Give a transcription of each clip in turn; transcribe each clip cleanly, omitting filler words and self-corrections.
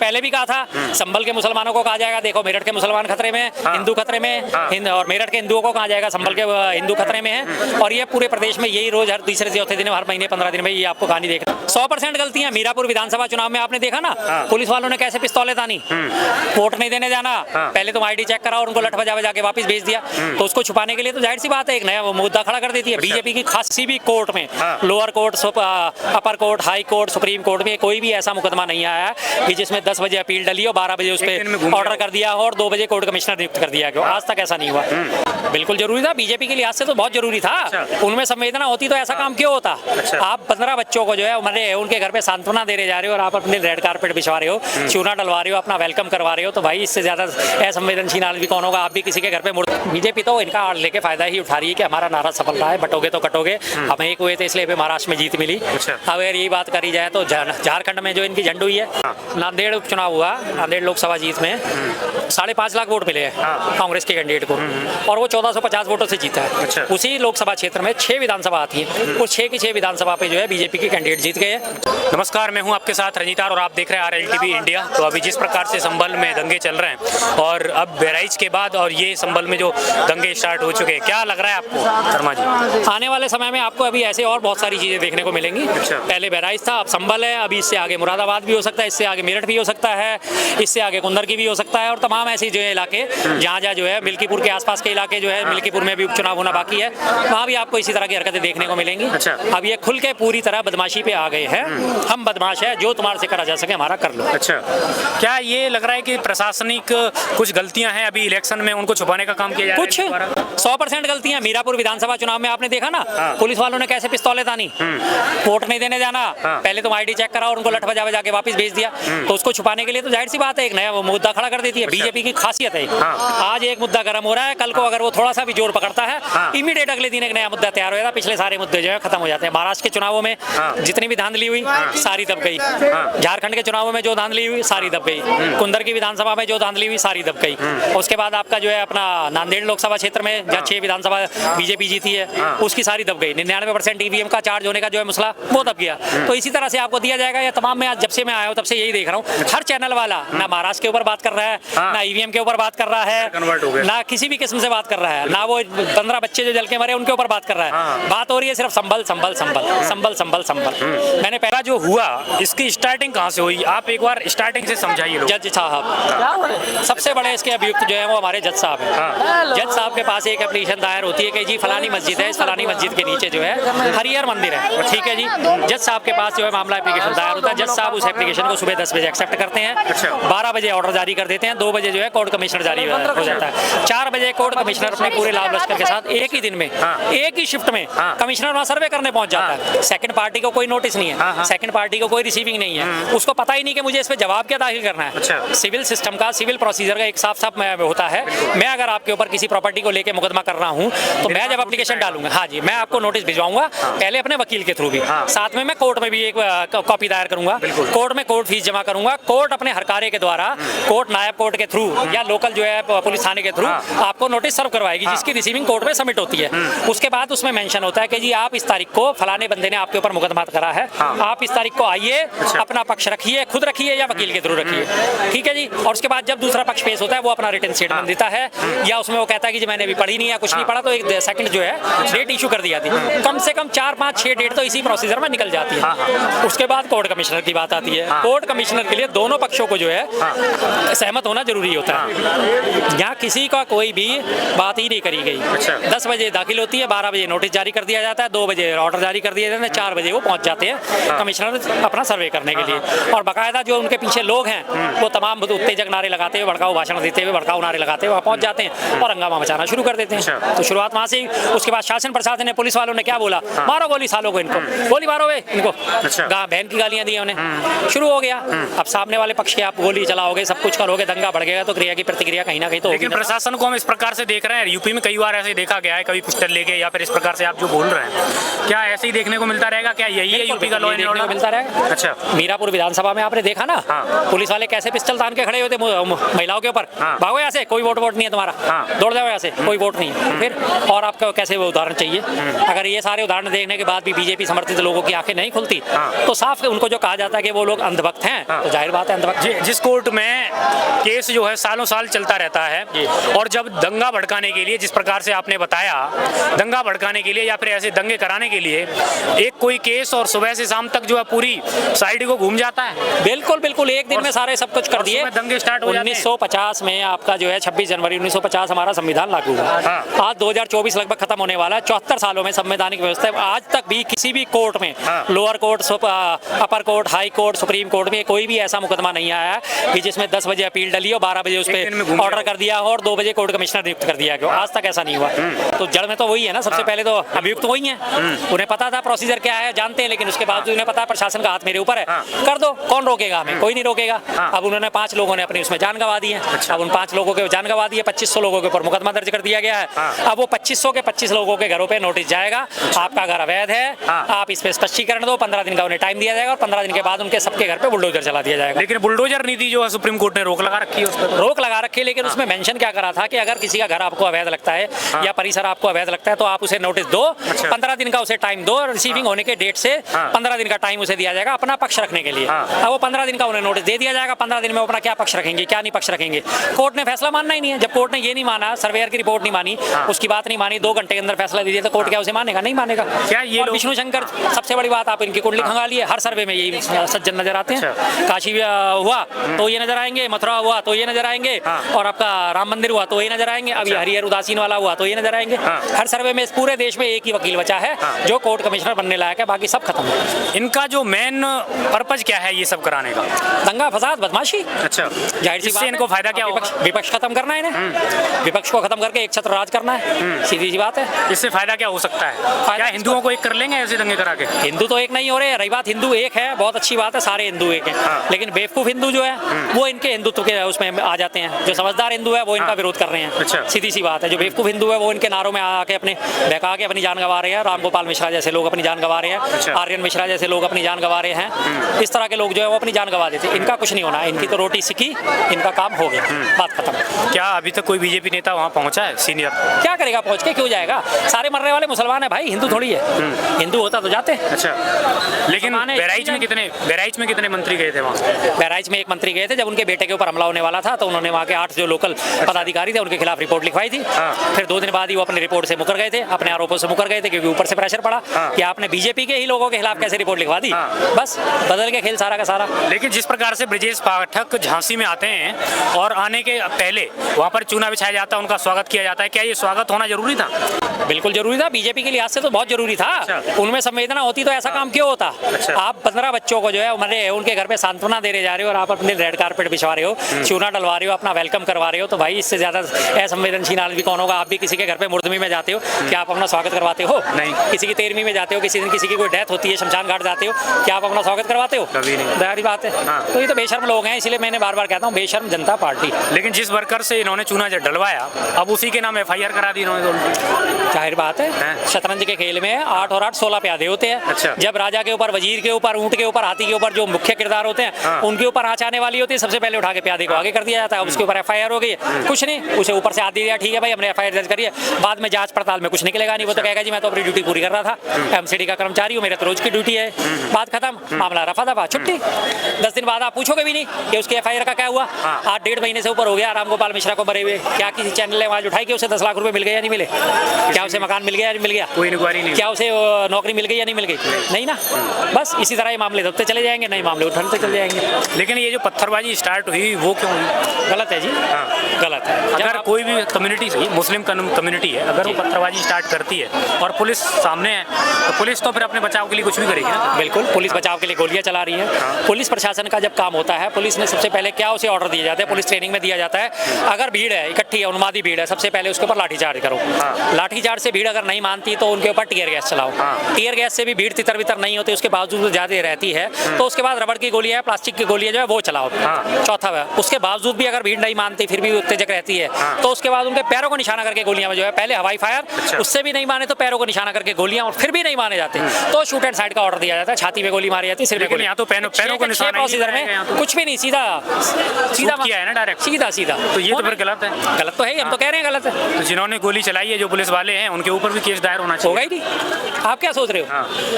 पहले भी कहा था संभल के मुसलमानों को कहा जाएगा, देखो मेरठ के मुसलमान खतरे में, हिंदू खतरे में, और मेरठ के हिंदुओं को कहा जाएगा संभल के हिंदू खतरे में है। और ये पूरे प्रदेश में यही रोज हर तीसरे चौथे दिन, हर महीने 15 दिन में ये आपको कहानी देख 100% गलतियां। मीरापुर विधानसभा चुनाव में आपने देखा ना, पुलिस वालों ने कैसे पिस्तौलें तानी, वोट नहीं देने जाना, पहले तुम आईडी चेक करा और उनको लठ बजा के वापस भेज दिया। तो उसको छुपाने के लिए तो जाहिर सी बात है एक नया मुद्दा खड़ा कर देती है बीजेपी की। खासी भी कोर्ट में, लोअर कोर्ट, अपर court, high court, supreme court में कोई भी ऐसा मुकदमा नहीं आया कि जिसमें 10 बजे अपील डली और 12 बजे उस पर ऑर्डर कर दिया और 2 बजे कोर्ट कमिश्नर नियुक्त कर दिया गया। आज तक ऐसा नहीं हुआ। बिल्कुल जरूरी था, बीजेपी के लिहाज से तो बहुत जरूरी था। उनमें संवेदना होती तो ऐसा काम क्यों होता। आप 15 बच्चों को जो है मरे उनके घर पे सांत्वना दे जा रहे हो और आप अपने रेड कारपेट बिछवा रहे हो, चूना डलवा रहे हो, अपना वेलकम करवा रहे हो, तो भाई इससे ज्यादा असंवेदनशील आदमी कौन होगा। आप भी किसी के घर पे बीजेपी तो इनका आड़ लेके फायदा ही उठा रही है कि हमारा नारा सफल रहा है, बटोगे तो कटोगे। हम एक हुए थे इसलिए महाराष्ट्र में जीत मिली। अब अगर यही बात करी जाए तो झारखंड में जो इनकी झंड हुई है, नांदेड़ उपचुनाव हुआ, नांदेड़ लोकसभा जीत में 5.5 लाख वोट मिले हैं कांग्रेस के कैंडिडेट को और वो 1450 वोटों से जीता है। उसी लोकसभा क्षेत्र में 6 विधानसभा आती है, उस 6 की 6 विधानसभा पे जो है बीजेपी के कैंडिडेट जीत गए हैं। नमस्कार, मैं हूं आपके साथ रंजीतार और आप देख रहे हैं RLTV इंडिया। तो अभी जिस प्रकार से संभल में दंगे चल रहे हैं और अब बहराइच के बाद और ये संभल में जो दंगे स्टार्ट हो चुके हैं, क्या लग रहा है आपको शर्मा जी? आने वाले समय में आपको अभी ऐसे और बहुत सारी चीजें देखने को मिलेंगी। पहले बहराइच था, अब संभल है, अभी इससे आगे मुरादाबाद भी हो सकता है, इससे आगे मेरठ भी हो सकता है, इससे आगे कुंदर की भी हो सकता है और तमाम ऐसे जो है इलाके जहाँ जो है मिल्कीपुर के आसपास के इलाके जो है, मिल्कीपुर में भी उपचुनाव होना बाकी है, वहाँ भी आपको इसी तरह की हरकतें देखने को मिलेंगी। अब ये खुल के पूरी तरह बदमाशी पे आ गए हैं। हम बदमाश है, जो तुम्हारे से करा जा सके हमारा कर लो। अच्छा, क्या ये लग रहा है कि प्रशासनिक कुछ गलतियां हैं अभी इलेक्शन में, उनको छुपाने का काम किया जा रहा है? कुछ 100% गलतियां। मीरापुर विधानसभा चुनाव में आपने देखा ना, पुलिस वालों ने कैसे पिस्तौलें तानी, वोट नहीं देने जाना, पहले तुम आईडी चेक करा और उनको लठ बजा के वापस भेज दिया। तो उसको छुपाने के लिए तो जाहिर सी बात है एक नया मुद्दा खड़ा कर देती है बीजेपी की। खासियत है आज एक मुद्दा गर्म हो रहा है, कल को अगर वो थोड़ा सा भी जोर पकड़ता है, इमीडिएट अगले दिन एक नया मुद्दा तैयार हो जाता है। पिछले सारे मुद्दे जो है खत्म हो जाते हैं। महाराष्ट्र के चुनावों में जितनी भी धांधली हुई सारी दब गई, झारखंड के चुनावों में जो धांधली हुई सारी दब गई, कुंदर की विधानसभा में जो धांधली हुई सारी दब गई। उसके बाद आपका जो है अपना नांदेड़ लोकसभा क्षेत्र में जहाँ 6 विधानसभा बीजेपी जीती है उसकी सारी दब गई। 99% ईवीएम का चार्ज होने का जो है मसला वो दब गया। तो इसी तरह से आपको दिया जाएगा। या तमाम, मैं आज जब से मैं आया हूँ तब से यही देख रहा हूँ, हर चैनल वाला ना महाराष्ट्र के ऊपर बात कर रहा है, ना ईवीएम के ऊपर बात कर रहा है, ना किसी भी किस्म से बात कर रहा है, ना वो 15 बच्चे जो जल के मरे उनके ऊपर बात कर रहा है। बात हो रही है सिर्फ संभल संभल संभल संभल संभल संभल। मैंने पहला जो हुआ इसकी स्टार्टिंग कहाँ से हुई, आप एक बार स्टार्टिंग से समझाइए। जज साहब सबसे बड़े इसके अभियुक्त जो है वो हमारे जज साहब हैं। जज साहब के पास एक एप्लीकेशन दायर होती है कि जी फलानी मस्जिद है, इस फलानी मस्जिद के नीचे जो है हरिहर मंदिर है, ठीक है जी। जज साहब के पास जो है मामला एप्लीकेशन दायर होता है। जज साहब उस एप्लीकेशन को सुबह 10 बजे एक्सेप्ट करते हैं, 12 बजे ऑर्डर जारी कर देते हैं, 2 बजे जो है कोर्ट कमिश्नर जारी हो जाता है। 4 बजे कोर्ट कमिश्नर अपने पूरे लाभ लश्कर के साथ एक ही दिन में, एक ही शिफ्ट में कमिश्नर वहाँ सर्वे करने पहुंच जाता है। सेकंड पार्टी को कोई नोटिस नहीं है, सेकंड पार्टी को कोई रिसीविंग नहीं है, उसको पता ही नहीं कि मुझे इस पे जवाब क्या दाखिल करना है। सिविल सिस्टम का, सिविल प्रोसीजर का एक साफ साफ होता है। मैं अगर आपके ऊपर किसी प्रॉपर्टी को लेके मुकदमा कर रहा हूँ तो मैं जब एप्लीकेशन डालूंगा, हाँ जी, मैं आपको नोटिस भिजवाऊंगा पहले अपने वकील के थ्रू भी, साथ में मैं कोर्ट में भी एक कॉपी दायर करूंगा, कोर्ट में कोर्ट फीस जमा करूंगा, कोर्ट अपने हरकारे के द्वारा, कोर्ट नायब कोर्ट के थ्रू या लोकल जो है पुलिस थाने के थ्रू आपको नोटिस सर्व करवाएगी, जिसकी रिसीविंग कोर्ट में सबमिट होती है। उसके बाद उसमें मेंशन होता है कि जी आप इस तारीख को फलाने बंदे ने आपके ऊपर मुकदमा करा है, आप इस तारीख को आइए, अपना पक्ष रखिए, खुद रखिए या वकील के थ्रू रखिए, ठीक है जी। और उसके बाद जब दूसरा पक्ष पेश होता है वो अपना रिटन स्टेटमेंट देता है, या उसमें वो कहता है कि जी मैंने अभी पढ़ी नहीं है, कुछ नहीं पढ़ा, तो एक सेकंड जो है डेट इशू कर दी जाती है। कम से कम 4, 5, 6 डेट तो इसी प्रोसीजर में निकल जाती है। उसके बाद कोर्ट कमिश्नर की बात आती है। कोर्ट कमिश्नर के लिए दोनों पक्षों को जो है सहमत होना जरूरी होता है। यहाँ किसी का कोई भी बात ही नहीं करी गई। 10 बजे दाखिल होती है, 12 बजे नोटिस जारी कर दिया जाता है, 2 बजे ऑर्डर जारी कर दिया जाता है, 4 बजे वो पहुंच जाते हैं कमिश्नर अपना सर्वे करने के लिए। और बाकायदा जो उनके पीछे लोग हैं वो तमाम उत्तेजक नारे लगाते हुए, भड़काऊ भाषण देते हुए, भड़काऊ नारे लगाते हुए पहुंच जाते हैं और हंगामा मचाना शुरू कर देते हैं। तो शुरुआत वहाँ से। उसके बाद शासन प्रशासन ने, पुलिस वालों ने क्या बोला, मारो गोली सालों को, इनको गोली मारो वे इनको, बहन की गालियां दी उन्हें, शुरू हो गया। अब सामने वाले पक्ष के आप गोली चलाओगे, सब कुछ करोगे, दंगा बढ़ गया तो क्रिया की प्रतिक्रिया कहीं ना कहीं तो होगी। लेकिन प्रशासन को हम इस प्रकार से देख रहे है यूपी में कई बार ऐसे देखा गया है, कभी पिस्टल लेके या फिर इस प्रकार से आप जो बोल रहे हैं, क्या ऐसे ही देखने को मिलता रहेगा? क्या यही है यूपी का लॉ एंड ऑर्डर? मिलता रहेगा। अच्छा, मीरापुर विधानसभा में आपने देखा ना, हाँ। पुलिस वाले कैसे पिस्टल तान के खड़े हुए थे महिलाओं के ऊपर, हाँ। भागो यहाँ से, कोई वोट नहीं है तुम्हारा, हाँ। दौड़ जाओ यहाँ से, कोई वोट नहीं है। फिर और आपका कैसे वो उदाहरण चाहिए? अगर ये सारे उदाहरण देखने के बाद भी बीजेपी समर्थित लोगों की आंखें नहीं खुलती, तो साफ उनको जो कहा जाता है कि वो लोग अंधभक्त हैं, तो जाहिर बात है अंधभक्त। जिस कोर्ट में केस जो है सालों साल चलता रहता है, और जब दंगा भड़काने के लिए, जिस प्रकार से आपने बताया, दंगा भड़काने के लिए या फिर ऐसे दंगे कराने के लिए एक कोई केस, और सुबह से शाम तक जो है पूरी साइड को घूम जाता है। बिल्कुल बिल्कुल, एक दिन में सारे सब कुछ कर दिए। दंगे स्टार्ट हो जाते हैं। 1950 में आपका जो है 26 जनवरी 1950 हमारा संविधान लागू हुआ। आज 2024 लगभग खत्म होने वाला है। 74 सालों में संवैधानिक व्यवस्था है। आज तक भी किसी भी कोर्ट में, लोअर कोर्ट, अपर court, high court, supreme court में कोई भी ऐसा मुकदमा नहीं आया है कि जिसमें 10 बजे अपील डली हो, 12 बजे उस पर ऑर्डर कर दिया हो और 2 बजे कोर्ट कमिश्नर नियुक्त कर दिया गया। आज तक ऐसा नहीं हुआ। तो जड़ में तो वही है ना, सबसे पहले तो अभियुक्त वही है। उन्हें पता था प्रोसीजर क्या है, जानते हैं, लेकिन उसके बावजूद उन्हें पता है प्रशासन का हाथ मेरे ऊपर है, कर दो, कौन रोकेगा हमें? कोई नहीं रोकेगा। अब उन्होंने 5 लोगों ने अपनी उसमें जान गंवा दी है। अब उन 5 लोगों के जान गंवा दी है, 2500 लोगों के ऊपर मुकदमा दर्ज कर दिया गया है। अब वो 2500 के 25 लोगों के घरों पे नोटिस जाएगा, आपका घर अवैध है, आप इस पे स्पष्टीकरण दो, 15 दिन का उन्हें टाइम दिया जाएगा और 15 दिन के बाद उनके सबके घर पे बुलडोजर चला दिया जाएगा। लेकिन बुलडोजर नीति जो है सुप्रीम कोर्ट ने रोक लगा रखी है, उस पर रोक लगा रखी है, लेकिन उसमें मेंशन क्या करा था कि अगर किसी का घर आपको अवैध लगता है या परिसर आपको अवैध लगता है तो आप उसे नोटिस दो, 15 दिन का उसे टाइम दो, रिसीविंग होने के डेट से 15 दिन का टाइम उसे दिया जाएगा अपना पक्ष रखने के लिए। अब वो 15 दिन का उन्हें नोटिस दे दिया जाएगा, 15 दिन में वो अपना क्या पक्ष रखेंगे, क्या नहीं पक्ष रखेंगे। कोर्ट ने फैसला मानना ही नहीं है। जब कोर्ट ने ये नहीं माना, सर्वेयर की रिपोर्ट नहीं मानी, उसकी बात नहीं मानी, 2 घंटे के अंदर फैसला दीजिए, तो कोर्ट क्या उसे मानेगा? नहीं मानेगा। क्या ये विष्णु शंकर, सबसे बड़ी बात, आप इनकी कुंडली खंगालिए, हर सर्वे में यही सज्जन नजर आते हैं। काशी हुआ तो ये नजर आएंगे, मथुरा हुआ तो ये नजर आएंगे, और आपका राम मंदिर हुआ तो ये नजर आएंगे, अभी हरिहर उदासीन वाला हुआ तो ये नजर आएंगे। हर सर्वे में पूरे देश में एक ही वकील बचा है जो कोर्ट कमिश्नर बनने लायक है, बाकी सब खत्म है। इनका जो मेन पर्पज क्या है ये सब कराने का? दंगा फसाद बदमाशी। अच्छा, जाहिर सी बात है, इनको फायदा क्या होगा? विपक्ष खत्म करना है इन्हें, विपक्ष को खत्म करके एक छत्र राज करना है, सीधी सी बात है। इससे फायदा क्या हो सकता है? क्या हिंदुओं को एक कर लेंगे ऐसे दंगे करा के? हिंदू तो एक नहीं हो रहे। रही बात हिंदू एक है, बहुत अच्छी बात है, सारे हिंदू एक हैं, लेकिन बेवकूफ हिंदू जो है वो इनके हिंदुत्व के उसमें आ जाते हैं। जो समझदार हिंदू है वो इनका विरोध कर रहे हैं। अच्छा। सीधी सी बात है। जो बेवकूफ हिंदू है वो इनके नारों में आके अपने बहका के अपनी जान गंवा रहे हैं। राम गोपाल मिश्रा जैसे लोग अपनी जान गंवा रहे हैं, आर्यन मिश्रा जैसे लोग अपनी जान गंवा रहे हैं। इस तरह के लोग जो है वो अपनी जान गंवा देते हैं। इनका कुछ नहीं होना, इनकी तो रोटी सिकी, इनका काम हो गया, बात खत्म। क्या अभी तक कोई बीजेपी नेता वहाँ पहुँचा है सीनियर? क्या करेगा पहुंच के, क्यों जाएगा? सारे मरने वाले मुसलमान है भाई, हिंदू थोड़ी है। हिंदू होता तो जाते। अच्छा, लेकिन बहराइच में कितने मंत्री गए थे वहाँ? बहराइच में एक मंत्री गए थे, जब उनके बेटे के ऊपर हमला होने वाला था तो उन्होंने वहाँ के 8 जो लोकल पदाधिकारी थे उनके खिलाफ रिपोर्ट लिखवाई थी। फिर 2 दिन बाद ही वो अपनी रिपोर्ट से मुकर गए थे, अपने आरोपों से मुकर गए थे, क्योंकि ऊपर से प्रेशर पड़ा कि आपने बीजेपी के ही लोगों के खिलाफ कैसे रिपोर्ट लिखवा दी। बस बदल के खेल सारा का सारा। लेकिन जिस प्रकार से ब्रजेश पाठक झांसी में आते हैं और आने के पहले वहाँ पर चूना बिछाया जाता है, उनका स्वागत किया जाता है, क्या ये स्वागत होना जरूरी था? बिल्कुल जरूरी था, बीजेपी के लिहाज से तो बहुत जरूरी था। उनमें संवेदना होती तो ऐसा काम क्यों होता? आप 15 बच्चों को जो है उनके घर पे सांत्वना दे जा रहे हो और आप अपने रेड कारपेट बिछवा रहे हो, चूना डलवा रहे हो, अपना वेलकम करवा रहे हो, तो भाई इससे ज्यादा असंवेदनशील आदमी कौन होगा? आप भी किसी के घर पे मुर्दमी में जाते हो, क्या आप अपना स्वागत करवाते हो? नहीं। किसी की 13वीं में जाते हो, किसी दिन किसी की कोई डेथ होती है, शमशान घाट जाते हो, क्या आप अपना स्वागत करवाते हो? कभी नहीं। जाहिर बात है। तो ये तो बेशर्म लोग हैं, इसलिए मैंने बार बार कहता हूँ बेशर्म जनता पार्टी। लेकिन जिस वर्कर से इन्होंने चूना डलवाया, अब उसी के नाम FIR करा दी इन्होंने। जाहिर बात है, शतरंज के खेल में 8 और 8 16 प्यादे होते हैं। जब राजा के ऊपर, वजीर के ऊपर, ऊंट के ऊपर, हाथी के ऊपर जो मुख्य किरदार होते हैं उनके ऊपर आँच आने वाली होती है, सबसे पहले उठा के प्यादे को आगे कर दिया जाता है। उसके ऊपर FIR हो गई, कुछ नहीं, उसे ऊपर से हाथ दे दिया, ठीक है भाई हमने FIR दर्ज करी है, बाद में जांच पड़ताल में कुछ निकलेगा नहीं। वो तो कहेगा जी मैं तो अपनी ड्यूटी पूरी कर रहा था, MCD का कर्मचारी हूँ, मेरे तो रोज की ड्यूटी है, बात खत्म, मामला रफा दफा, छुट्टी। 10 दिन बाद आप पूछोगे भी नहीं कि उसके FIR का क्या हुआ। आज 1.5 महीने से ऊपर हो गया राम गोपाल मिश्रा को मरे हुए, क्या किसी चैनल ने आवाज उठाई कि उसे 10 लाख रुपए मिल गए या नहीं मिले? क्या उसे मकान मिल गया या नहीं मिल गया? कोई इंक्वायरी नहीं। क्या उसे नौकरी मिल गई या नहीं मिल गई? नहीं ना। बस इसी तरह ये मामले धरते चले जाएंगे, नए मामले उठते चले जाएंगे। लेकिन ये जो पत्थरबाजी स्टार्ट हुई वो क्यों हुई? गलत है जी, गलत है। अगर कोई भी कम्युनिटी सही, मुस्लिम कम्युनिटी है, अगर वो पत्थरबाजी स्टार्ट करती है और पुलिस सामने है, तो पुलिस तो फिर अपने बचाव के लिए कुछ भी करेगी ना? बिल्कुल, पुलिस बचाव के लिए गोलियां चला रही है। पुलिस प्रशासन का जब काम होता है, पुलिस ने सबसे पहले क्या उसे ऑर्डर दिए जाते हैं, पुलिस ट्रेनिंग में दिया जाता है, अगर भीड़ है, इकट्ठी है, उन्मादी भीड़ है, सबसे पहले उसके ऊपर लाठीचार्ज करो। लाठीचार्ज से भीड़ अगर नहीं मानती तो उनके ऊपर टीयर गैस चलाओ। टीयर गैस से भी भीड़ तितर बितर नहीं होती, उसके बावजूद ज्यादा रहती है, तो उसके बाद रबड़ की गोलियां, प्लास्टिक की गोलियां जो है वो चलाओ। चौथा है, उसके बावजूद भी अगर भीड़ नहीं मानती, फिर भी उत्तेजक रहती है, तो उसके बाद उनके पैरों को निशाना करके गोलियां जो है, पहले हवाई फायर, उससे भी नहीं माने तो पैरों को निशाना करके गोलियां, और फिर भी नहीं माने जाते तो शूट एंड साइड का ऑर्डर दिया जाता है, छाती पे गोली मारी जाती है, सिर पे लेकिन गोली। यहाँ तो पैरों को निशाना ही प्रोसीजर नहीं लगाया, में कुछ भी नहीं, सीधा सीधा किया है ना डायरेक्ट। सीधा सीधा। तो ये तो फिर गलत है। गलत तो है ही, हम तो कह रहे हैं गलत है। तो जिन्होंने गोली चलाई है, जो पुलिस वाले हैं, उनके ऊपर भी केस दायर होना चाहिए। होगा ही नहीं। आप क्या सोच रहे हो?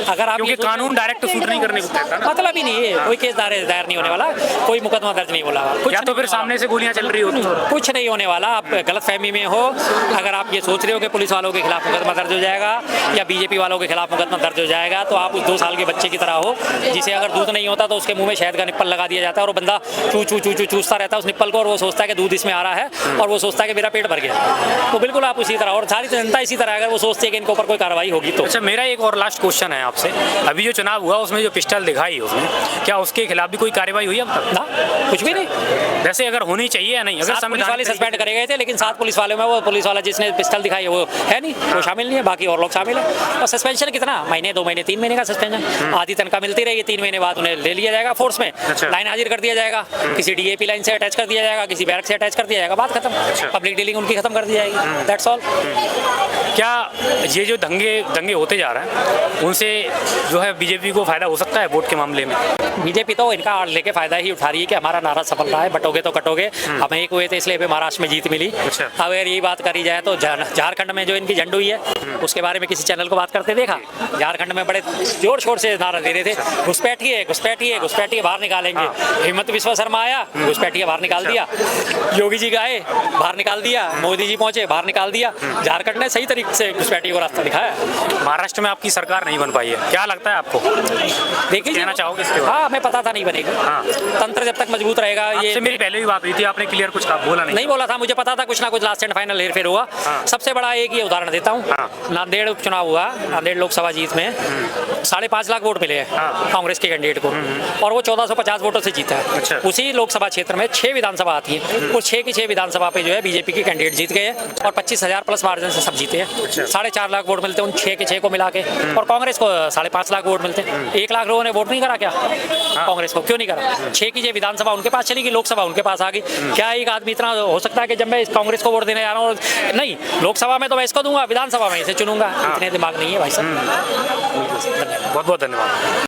अगर आप क्योंकि कानून डायरेक्ट शूट नहीं करने को कहता है ना। मतलब ही नहीं है, कोई केस दायर नहीं होने वाला, कोई मुकदमा दर्ज नहीं बोला, कुछ या तो फिर सामने से गोलियां चल रही होती, कुछ नहीं होने वाला। आप गलतफहमी में हो। अगर आप ये सोच रहे हो कि पुलिस वालों के खिलाफ मुकदमा दर्ज हो जाएगा या बीजेपी वालों के खिलाफ मुकदमा दर्ज हो जाएगा, तो आप उस 2 साल के बच्चे की तरह हो जिसे अगर दूध नहीं होता तो उसके मुंह में शहद का निप्पल लगा दिया जाता है और वो बंदा चू चू चू चू चूसता रहता है उस निप्पल को, और वो सोचता है कि दूध इसमें आ रहा है और वो सोचता है कि मेरा पेट भर गया। तो बिल्कुल आप उसी तरह, और सारी जनता इसी तरह, अगर वो सोचती है कि इनके ऊपर कोई कार्रवाई होगी तो। अच्छा, मेरा एक और लास्ट क्वेश्चन है आपसे। अभी जो चुनाव हुआ उसमें जो पिस्टल दिखाई उसने, क्या उसके खिलाफ भी कोई कार्रवाई हुई अब तक? ना, कुछ भी नहीं। वैसे अगर होनी चाहिए या नहीं? अगर 7 पुलिस वाले सस्पेंड करे गए थे, लेकिन 7 पुलिस वालों में वो पुलिस वाला जिसने पिस्टल दिखाई है वो है नहीं, वो शामिल नहीं है, बाकी और लोग शामिल है। और सस्पेंशन कितना, महीने, 2 महीने, 3 महीने का सस्पेंशन। आधी तनख्वाह मिलती रहेगी, 3 महीने बाद उन्हें ले लिया जाएगा फोर्स में, लाइन हाजिर कर दिया जाएगा, किसी डीएपी लाइन से अटैच कर दिया जाएगा, किसी बैरक से अटैच कर दिया जाएगा, बात खत्म। पब्लिक डीलिंग उनकी खत्म कर दी जाएगी, दैट्स ऑल। क्या ये जो दंगे होते जा रहे हैं उनसे जो है बीजेपी को फायदा हो सकता है वोट के मामले में? बीजेपी तो इनका आड़ लेके फायदा ही उठा रही है कि हमारा नारा सफल रहा है, बटोगे तो कटोगे। हम एक हुए थे इसलिए हमें महाराष्ट्र में जीत मिली। अगर यही बात करी जाए तो झारखंड में जो इनकी झंड हुई है उसके बारे में किसी चैनल को बात करते देखा? झारखंड में बड़े जोर शोर से नारा दे रहे थे, घुसपैठिए घुसपैठिए घुसपैठिए, बाहर निकालेंगे। हिम्मत विश्व शर्मा आया, घुसपैठिए बाहर निकाल दिया। योगी जी गए, बाहर निकाल दिया। मोदी जी पहुंचे, बाहर निकाल दिया। झारखंड ने सही तरीके से घुसपैठिए को रास्ता दिखाया। महाराष्ट्र में आपकी सरकार नहीं बन पाई है, क्या लगता है आपको? देखिए, कहना चाहोगे इसके बारे में? हाँ, हमें पता था नहीं बनेगी। तंत्र जब तक मजबूत रहेगा, ये मेरी पहले भी बात हुई थी, आपने क्लियर कुछ बोला नहीं बोला था, मुझे पता था कुछ ना कुछ लास्ट एंड फाइनल हेरफेर हुआ। सबसे बड़ा एक ये उदाहरण देता हूँ, नांदेड़ उपचुनाव हुआ, नांदेड़ लोकसभा जीत में 5.5 लाख वोट मिले हैं कांग्रेस के कैंडिडेट को, और वो 1450 वोटों से जीता है। उसी लोकसभा क्षेत्र में 6 विधानसभा आती है, उस 6 की 6 विधानसभा पे जो है बीजेपी के कैंडिडेट जीत गए और 25,000 प्लस मार्जिन से सब जीते हैं। 4.5 लाख वोट मिलते हैं उन 6 के 6 को मिला के, और कांग्रेस को 5.5 लाख वोट मिलते हैं। 1 लाख लोगों ने वोट नहीं करा क्या कांग्रेस को? क्यों नहीं करा? 6 की 6 विधानसभा उनके पास चली गई, लोकसभा उनके पास आ गई। क्या एक आदमी इतना हो सकता है कि जब मैं कांग्रेस को वोट देने जा रहा हूँ, नहीं लोकसभा में तो मैं इसको दूंगा, विधानसभा में इसे चुनूंगा? इतने दिमाग नहीं है भाई साहब। बहुत बहुत धन्यवाद।